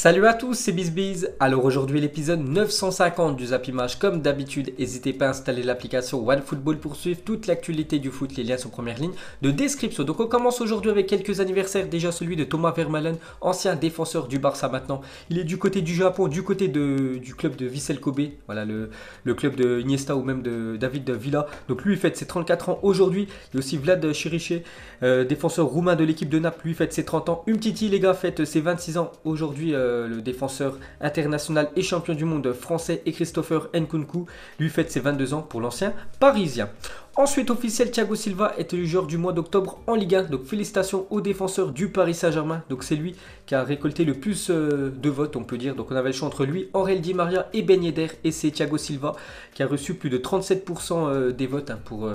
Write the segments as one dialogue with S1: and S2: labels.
S1: Salut à tous, c'est BizBiz. Alors aujourd'hui l'épisode 950 du Zap Image. Comme d'habitude, n'hésitez pas à installer l'application OneFootball pour suivre toute l'actualité du foot. Les liens sont en première ligne de description. Donc on commence aujourd'hui avec quelques anniversaires. Déjà celui de Thomas Vermaelen, ancien défenseur du Barça maintenant. Il est du côté du Japon, du côté du club de Vissel Kobe. Voilà le club de Iniesta ou même de David Villa. Donc lui il fête ses 34 ans aujourd'hui. Il y a aussi Vlad Chiriche, défenseur roumain de l'équipe de Naples. Lui fête ses 30 ans. Umtiti les gars fête ses 26 ans aujourd'hui. Le défenseur international et champion du monde français, et Christopher Nkunku lui fête ses 22 ans pour l'ancien parisien. Ensuite, officiel, Thiago Silva est élu joueur du mois d'octobre en Ligue 1. Donc félicitations au défenseur du Paris Saint-Germain. Donc c'est lui qui a récolté le plus de votes, on peut dire. Donc on avait le choix entre lui, Aurel Di Maria et Ben Yedder. Et c'est Thiago Silva qui a reçu plus de 37% des votes pour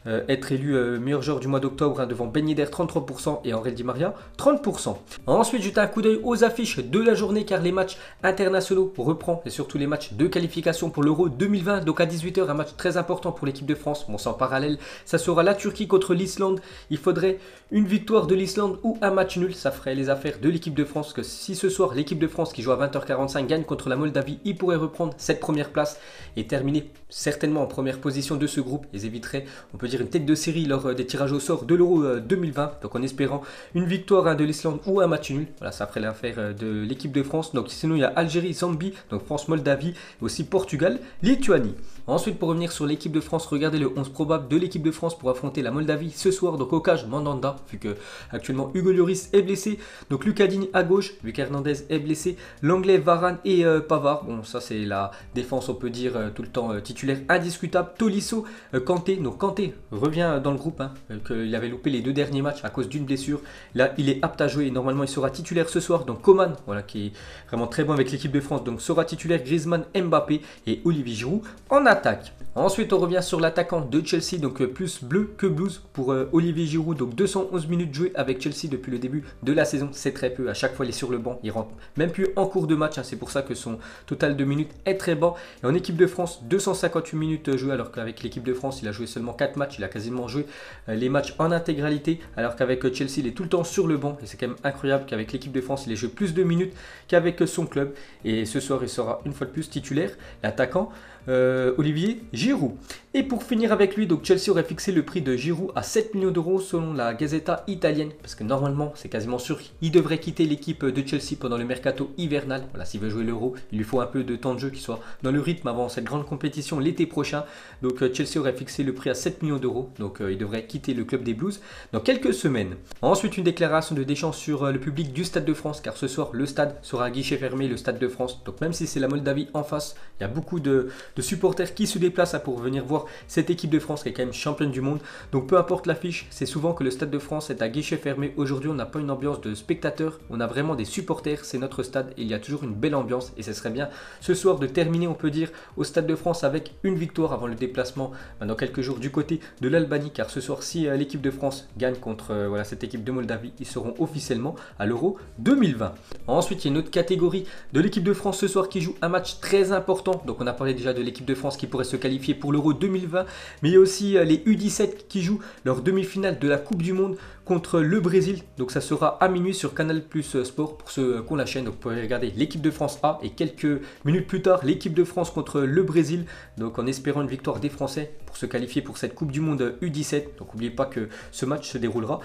S1: être élu meilleur joueur du mois d'octobre devant Ben Yedder 33% et Aurel Di Maria 30%. Ensuite, jetez un coup d'œil aux affiches de la journée car les matchs internationaux reprennent et surtout les matchs de qualification pour l'Euro 2020. Donc à 18 h, un match très important pour l'équipe de France. Bon, sans parallèle, ça sera la Turquie contre l'Islande. Il faudrait une victoire de l'Islande ou un match nul. Ça ferait les affaires de l'équipe de France. Que si ce soir l'équipe de France qui joue à 20 h 45 gagne contre la Moldavie, il pourrait reprendre cette première place et terminer certainement en première position de ce groupe. Ils éviteraient, on peut dire, une tête de série lors des tirages au sort de l'Euro 2020. Donc en espérant une victoire de l'Islande ou un match nul. Voilà, ça ferait l'affaire de l'équipe de France. Donc sinon il y a Algérie, Zambie, donc France, Moldavie, et aussi Portugal, Lituanie. Ensuite, pour revenir sur l'équipe de France, regardez le 11 probable de l'équipe de France pour affronter la Moldavie ce soir. Donc au cage, Mandanda, vu que actuellement Hugo Lloris est blessé. Donc Lucas Digne à gauche, vu qu'Hernandez est blessé. L'anglais Varane et Pavard. Bon, ça c'est la défense, on peut dire, tout le temps titulaire indiscutable. Tolisso, Kanté. Donc Kanté revient dans le groupe, qu'il avait loupé les deux derniers matchs à cause d'une blessure. Là, il est apte à jouer et normalement il sera titulaire ce soir. Donc Coman, voilà, qui est vraiment très bon avec l'équipe de France. Donc sera titulaire Griezmann, Mbappé et Olivier Giroud en attaque. Ensuite, on revient sur l'attaquant de Chelsea, donc plus bleu que blues pour Olivier Giroud. Donc 211 minutes jouées avec Chelsea depuis le début de la saison, c'est très peu. À chaque fois, il est sur le banc, il rentre même plus en cours de match. C'est pour ça que son total de minutes est très bas. Et en équipe de France, 258 minutes jouées, alors qu'avec l'équipe de France, il a joué seulement 4 matchs. Il a quasiment joué les matchs en intégralité, alors qu'avec Chelsea, il est tout le temps sur le banc. Et c'est quand même incroyable qu'avec l'équipe de France, il ait joué plus de minutes qu'avec son club. Et ce soir, il sera une fois de plus titulaire, l'attaquant Olivier Giroud. Et pour finir avec lui, donc Chelsea aurait fixé le prix de Giroud à 7 millions d'euros selon la Gazzetta italienne, parce que normalement c'est quasiment sûr qu'il devrait quitter l'équipe de Chelsea pendant le mercato hivernal. Voilà, s'il veut jouer l'Euro, il lui faut un peu de temps de jeu, qu'il soit dans le rythme avant cette grande compétition l'été prochain. Donc Chelsea aurait fixé le prix à 7 millions d'euros, donc il devrait quitter le club des Blues dans quelques semaines. Ensuite, une déclaration de Deschamps sur le public du Stade de France, car ce soir le stade sera à guichet fermé, le Stade de France. Donc même si c'est la Moldavie en face, il y a beaucoup de supporters qui se déplacent pour venir voir cette équipe de France qui est quand même championne du monde. Donc peu importe l'affiche, c'est souvent que le Stade de France est à guichet fermé. Aujourd'hui, on n'a pas une ambiance de spectateurs, on a vraiment des supporters, c'est notre stade et il y a toujours une belle ambiance. Et ce serait bien ce soir de terminer, on peut dire, au Stade de France avec une victoire avant le déplacement dans quelques jours du côté de l'Albanie. Car ce soir, si l'équipe de France gagne contre cette équipe de Moldavie, ils seront officiellement à l'Euro 2020. Ensuite, il y a une autre catégorie de l'équipe de France ce soir qui joue un match très important. Donc on a parlé déjà de l'équipe de France qui pourrait se qualifier pour l'Euro 2020, mais il y a aussi les U17 qui jouent leur demi-finale de la Coupe du Monde contre le Brésil. Donc ça sera à minuit sur Canal Plus Sport pour ceux qui ont la chaîne. Donc vous pouvez regarder l'équipe de France A et quelques minutes plus tard l'équipe de France contre le Brésil. Donc en espérant une victoire des Français pour se qualifier pour cette Coupe du Monde U17. Donc n'oubliez pas que ce match se déroulera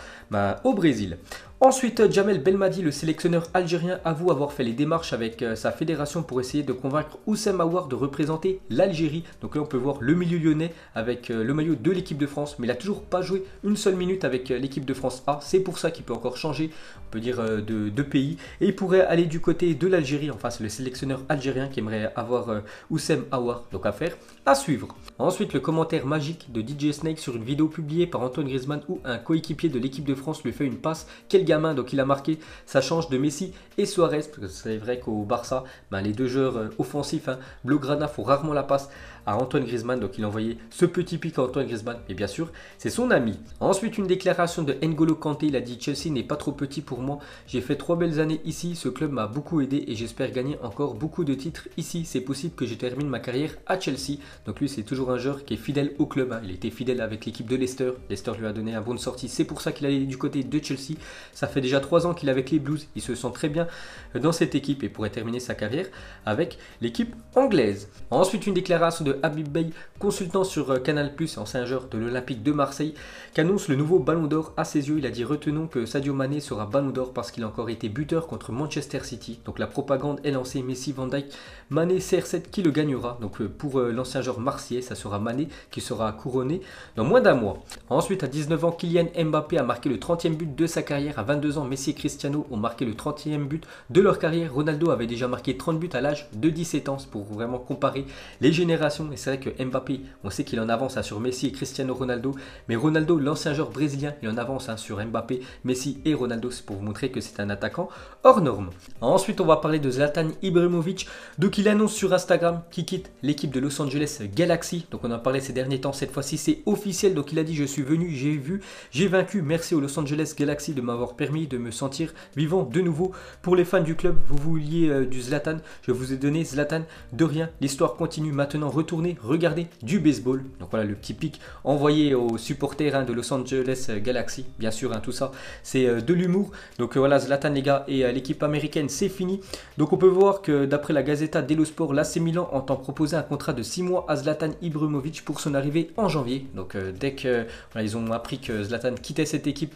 S1: au Brésil. Ensuite, Djamel Belmadi, le sélectionneur algérien, avoue avoir fait les démarches avec sa fédération pour essayer de convaincre Houssem Aouar de représenter l'Algérie. Donc là, on peut voir le milieu lyonnais avec le maillot de l'équipe de France, mais il n'a toujours pas joué une seule minute avec l'équipe de France A. C'est pour ça qu'il peut encore changer, on peut dire, de pays. Et il pourrait aller du côté de l'Algérie. Enfin, c'est le sélectionneur algérien qui aimerait avoir Houssem Aouar. Donc affaire à suivre. Ensuite, le commentaire magique de DJ Snake sur une vidéo publiée par Antoine Griezmann où un coéquipier de l'équipe de France lui fait une passe. Quel gamin, donc il a marqué, ça change de Messi et Suarez, parce que c'est vrai qu'au Barça, les deux joueurs offensifs, Blaugrana, font rarement la passe à Antoine Griezmann, donc il a envoyé ce petit pic à Antoine Griezmann, et bien sûr, c'est son ami. Ensuite, une déclaration de N'Golo Kanté, il a dit: Chelsea n'est pas trop petit pour moi, j'ai fait 3 belles années ici, ce club m'a beaucoup aidé et j'espère gagner encore beaucoup de titres ici, c'est possible que je termine ma carrière à Chelsea. Donc lui, c'est toujours un joueur qui est fidèle au club, il était fidèle avec l'équipe de Leicester, Leicester lui a donné un bon de sortie, c'est pour ça qu'il allait du côté de Chelsea. Ça fait déjà 3 ans qu'il est avec les Blues. Il se sent très bien dans cette équipe et pourrait terminer sa carrière avec l'équipe anglaise. Ensuite, une déclaration de Habib Beye, consultant sur Canal+, ancien joueur de l'Olympique de Marseille, qui annonce le nouveau Ballon d'Or à ses yeux. Il a dit: retenons que Sadio Mané sera Ballon d'Or parce qu'il a encore été buteur contre Manchester City. Donc la propagande est lancée: Messi, Van Dijk, Mané, CR7 qui le gagnera. Donc pour l'ancien joueur marseillais, ça sera Mané qui sera couronné dans moins d'un mois. Ensuite, à 19 ans, Kylian Mbappé a marqué le 30e but de sa carrière. À 22 ans, Messi et Cristiano ont marqué le 30e but de leur carrière. Ronaldo avait déjà marqué 30 buts à l'âge de 17 ans. C'est pour vraiment comparer les générations. Et c'est vrai que Mbappé, on sait qu'il en avance sur Messi et Cristiano Ronaldo. Mais Ronaldo, l'ancien joueur brésilien, il en avance sur Mbappé, Messi et Ronaldo. C'est pour vous montrer que c'est un attaquant hors norme. Ensuite, on va parler de Zlatan Ibrahimovic. Donc il annonce sur Instagram qu'il quitte l'équipe de Los Angeles Galaxy. Donc on en parlait ces derniers temps. Cette fois-ci, c'est officiel. Donc il a dit: je suis venu, j'ai vu, j'ai vaincu. Merci aux Los Angeles Galaxy de m'avoir permis de me sentir vivant de nouveau. Pour les fans du club, vous vouliez du Zlatan, je vous ai donné Zlatan de rien. L'histoire continue maintenant. Retournez, regardez du baseball. Donc voilà le petit pic envoyé aux supporters de Los Angeles Galaxy. Bien sûr, tout ça, c'est de l'humour. Donc voilà, Zlatan les gars, et l'équipe américaine, c'est fini. Donc on peut voir que d'après la Gazzetta dello Sport, l'AC Milan entend proposer un contrat de 6 mois à Zlatan Ibrahimovic pour son arrivée en janvier. Donc dès que voilà, ils ont appris que Zlatan quittait cette équipe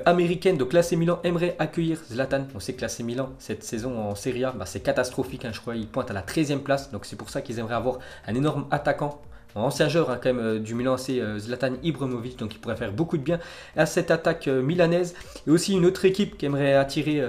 S1: américaine, donc l'AC Milan aimerait accueillir Zlatan. On sait que l'AC Milan cette saison en Serie A, c'est catastrophique, je crois, ils pointent à la 13e place. Donc c'est pour ça qu'ils aimeraient avoir un énorme attaquant, ancien joueur quand même du Milan, c'est Zlatan Ibrahimovic, donc il pourrait faire beaucoup de bien à cette attaque milanaise. Et aussi une autre équipe qui aimerait attirer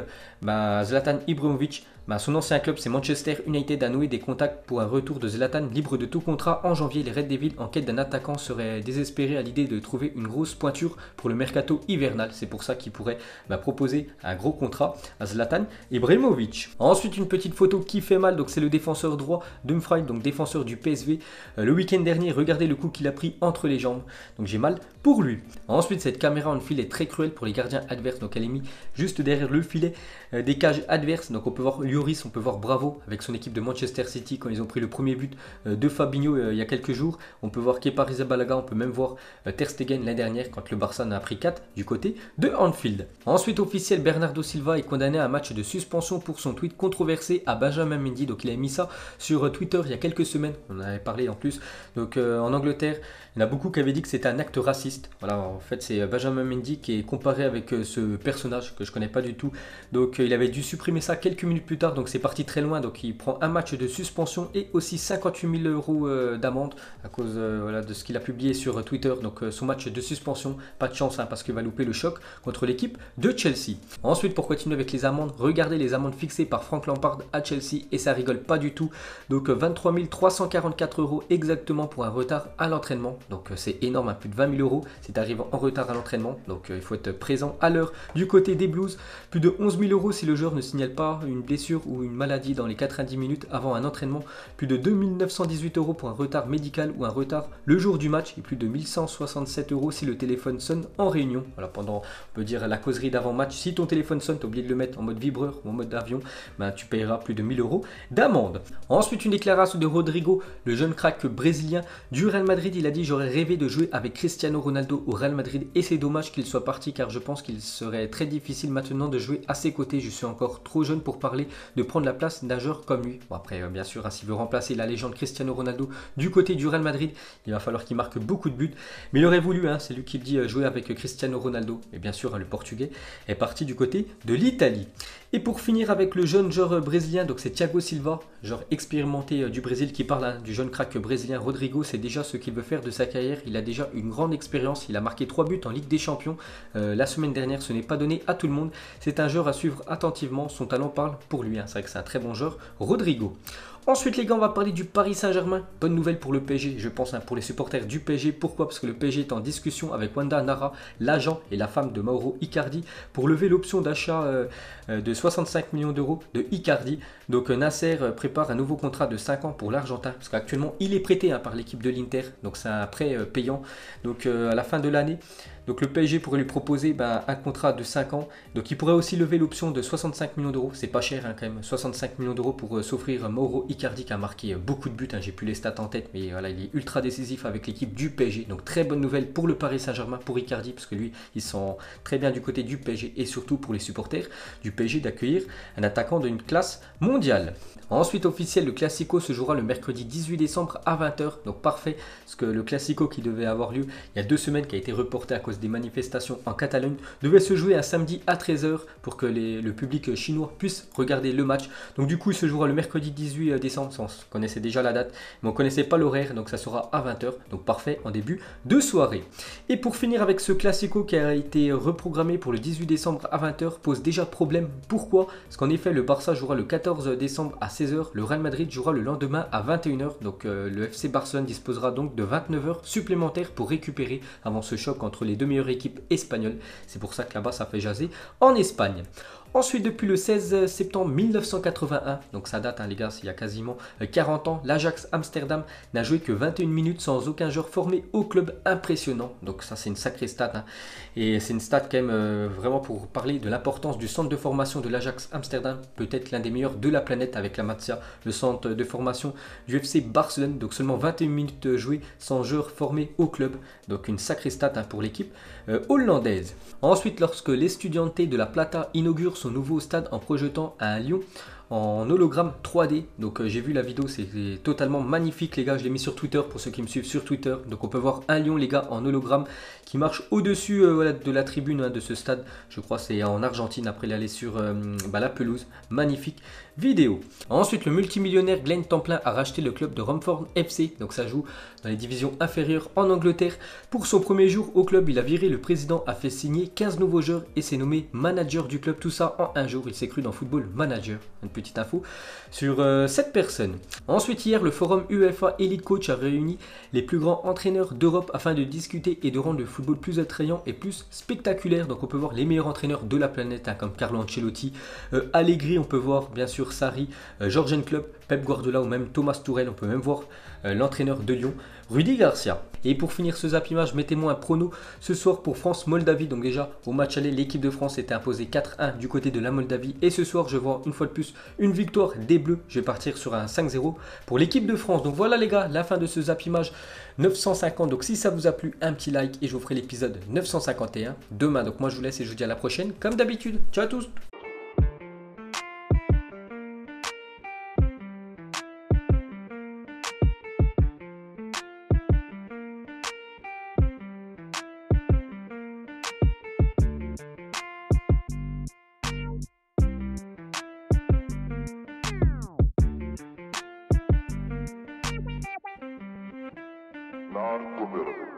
S1: Zlatan Ibrahimovic. Son ancien club, c'est Manchester United, a noué des contacts pour un retour de Zlatan libre de tout contrat en janvier. Les Red Devils, en quête d'un attaquant, seraient désespérés à l'idée de trouver une grosse pointure pour le mercato hivernal. C'est pour ça qu'ils pourraient proposer un gros contrat à Zlatan Ibrahimovic. Ensuite, une petite photo qui fait mal. Donc c'est le défenseur droit Dumfries, donc défenseur du PSV. Le week-end dernier, regardez le coup qu'il a pris entre les jambes. Donc j'ai mal pour lui. Ensuite, cette caméra en fil est très cruelle pour les gardiens adverses. Donc elle est mise juste derrière le filet des cages adverses. Donc on peut voir Lloris, on peut voir Bravo avec son équipe de Manchester City quand ils ont pris le premier but de Fabinho il y a quelques jours. On peut voir Kepa Arrizabalaga, on peut même voir Ter Stegen l'année dernière quand le Barça en a pris 4 du côté de Anfield. Ensuite, officiel, Bernardo Silva est condamné à un match de suspension pour son tweet controversé à Benjamin Mendy. Donc il a mis ça sur Twitter il y a quelques semaines, on en avait parlé en plus. Donc en Angleterre, il y en a beaucoup qui avaient dit que c'était un acte raciste. Voilà, en fait c'est Benjamin Mendy qui est comparé avec ce personnage que je connais pas du tout. Donc il avait dû supprimer ça quelques minutes plus tard, donc c'est parti très loin. Donc il prend un match de suspension et aussi 58 000 euros d'amende à cause de ce qu'il a publié sur Twitter. Donc son match de suspension, pas de chance parce qu'il va louper le choc contre l'équipe de Chelsea. Ensuite, pour continuer avec les amendes, regardez les amendes fixées par Frank Lampard à Chelsea et ça rigole pas du tout. Donc 23 344 euros exactement pour un retard à l'entraînement. Donc c'est énorme, plus de 20 000 euros si tu arrives en retard à l'entraînement. Donc il faut être présent à l'heure. Du côté des Blues, plus de 11 000 euros si le joueur ne signale pas une blessure ou une maladie dans les 90 minutes avant un entraînement. Plus de 2 918 euros pour un retard médical ou un retard le jour du match. Et plus de 1 167 euros si le téléphone sonne en réunion. Voilà, pendant, on peut dire, la causerie d'avant-match. Si ton téléphone sonne, tu as oublié de le mettre en mode vibreur ou en mode avion, tu payeras plus de 1 000 euros d'amende. Ensuite, une déclaration de Rodrigo, le jeune crack brésilien du Real Madrid. Il a dit: j'aurais rêvé de jouer avec Cristiano Ronaldo au Real Madrid et c'est dommage qu'il soit parti car je pense qu'il serait très difficile maintenant de jouer à ses côtés. Je suis encore trop jeune pour parler de prendre la place d'un joueur comme lui. Bon, après, bien sûr, s'il veut remplacer la légende Cristiano Ronaldo du côté du Real Madrid, il va falloir qu'il marque beaucoup de buts. Mais il aurait voulu, c'est lui qui le dit, jouer avec Cristiano Ronaldo. Et bien sûr, le Portugais est parti du côté de l'Italie. Et pour finir avec le jeune joueur brésilien, donc c'est Thiago Silva, joueur expérimenté du Brésil, qui parle du jeune crack brésilien Rodrigo. C'est déjà ce qu'il veut faire de sa carrière. Il a déjà une grande expérience. Il a marqué 3 buts en Ligue des Champions la semaine dernière. Ce n'est pas donné à tout le monde. C'est un joueur à suivre attentivement. Son talent parle pour lui. C'est vrai que c'est un très bon joueur, Rodrigo. Ensuite les gars, on va parler du Paris Saint-Germain. Bonne nouvelle pour le PSG, je pense, pour les supporters du PSG. Pourquoi? Parce que le PSG est en discussion avec Wanda Nara, l'agent et la femme de Mauro Icardi, pour lever l'option d'achat de 65 millions d'euros de Icardi. Donc Nasser prépare un nouveau contrat de 5 ans pour l'Argentin, parce qu'actuellement il est prêté par l'équipe de l'Inter. Donc c'est un prêt payant. Donc à la fin de l'année, Donc le PSG pourrait lui proposer un contrat de 5 ans. Donc il pourrait aussi lever l'option de 65 millions d'euros. C'est pas cher hein, quand même, 65 millions d'euros pour s'offrir Mauro Icardi qui a marqué beaucoup de buts. Hein. J'ai plus les stats en tête, mais voilà, il est ultra décisif avec l'équipe du PSG. Donc très bonne nouvelle pour le Paris Saint-Germain, pour Icardi, parce que lui, ils sont très bien du côté du PSG et surtout pour les supporters du PSG d'accueillir un attaquant d'une classe mondiale. Ensuite, officiel, le Classico se jouera le mercredi 18 décembre à 20h. Donc parfait, parce que le Classico qui devait avoir lieu il y a 2 semaines, qui a été reporté à cause des manifestations en Catalogne, devait se jouer un samedi à 13h pour que le public chinois puisse regarder le match. Donc du coup, il se jouera le mercredi 18 décembre. On connaissait déjà la date, mais on ne connaissait pas l'horaire, donc ça sera à 20h. Donc parfait, en début de soirée. Et pour finir avec ce Classico qui a été reprogrammé pour le 18 décembre à 20h, pose déjà problème. Pourquoi? Parce qu'en effet, le Barça jouera le 14 décembre à 16h, le Real Madrid jouera le lendemain à 21h. Donc le FC Barcelone disposera donc de 29h supplémentaires pour récupérer avant ce choc entre les deux meilleures équipes espagnoles. C'est pour ça que là-bas ça fait jaser en Espagne. Ensuite, depuis le 16 septembre 1981, donc ça date hein, les gars, il y a quasiment 40 ans, l'Ajax Amsterdam n'a joué que 21 minutes sans aucun joueur formé au club, impressionnant. Donc ça c'est une sacrée stat. Hein. Et c'est une stat quand même vraiment pour parler de l'importance du centre de formation de l'Ajax Amsterdam, peut-être l'un des meilleurs de la planète avec la Masia, le centre de formation du FC Barcelone. Donc seulement 21 minutes jouées sans joueur formé au club. Donc une sacrée stat hein, pour l'équipe hollandaise. Ensuite, lorsque l'Estudiante de La Plata inaugure son nouveau stade en projetant un lion en hologramme 3D. Donc j'ai vu la vidéo, c'est totalement magnifique les gars, je l'ai mis sur Twitter pour ceux qui me suivent sur Twitter. Donc on peut voir un lion les gars en hologramme qui marche au-dessus voilà, de la tribune hein, de ce stade. Je crois c'est en Argentine, après il est allé sur la pelouse. Magnifique vidéo. Ensuite, le multimillionnaire Glenn Templin a racheté le club de Romford FC. Donc ça joue dans les divisions inférieures en Angleterre. Pour son premier jour au club, il a viré le président, a fait signer 15 nouveaux joueurs et s'est nommé manager du club. Tout ça en un jour, il s'est cru dans Football Manager. Une petite info sur cette personne. Ensuite, hier, le forum UEFA Elite Coach a réuni les plus grands entraîneurs d'Europe afin de discuter et de rendre le football plus attrayant et plus spectaculaire. Donc on peut voir les meilleurs entraîneurs de la planète hein, comme Carlo Ancelotti, Allegri, on peut voir bien sûr Sarri, Jürgen Klopp, Pep Guardiola ou même Thomas Tuchel. On peut même voir l'entraîneur de Lyon, Rudy Garcia. Et pour finir ce zap image, mettez-moi un prono ce soir pour France-Moldavie. Donc déjà, au match aller, l'équipe de France était imposée 4-1 du côté de la Moldavie. Et ce soir, je vois une fois de plus une victoire des Bleus. Je vais partir sur un 5-0 pour l'équipe de France. Donc voilà les gars, la fin de ce zap image 950. Donc si ça vous a plu, un petit like et je vous ferai l'épisode 951 demain. Donc moi je vous laisse et je vous dis à la prochaine comme d'habitude. Ciao à tous.
S2: Non-formidable.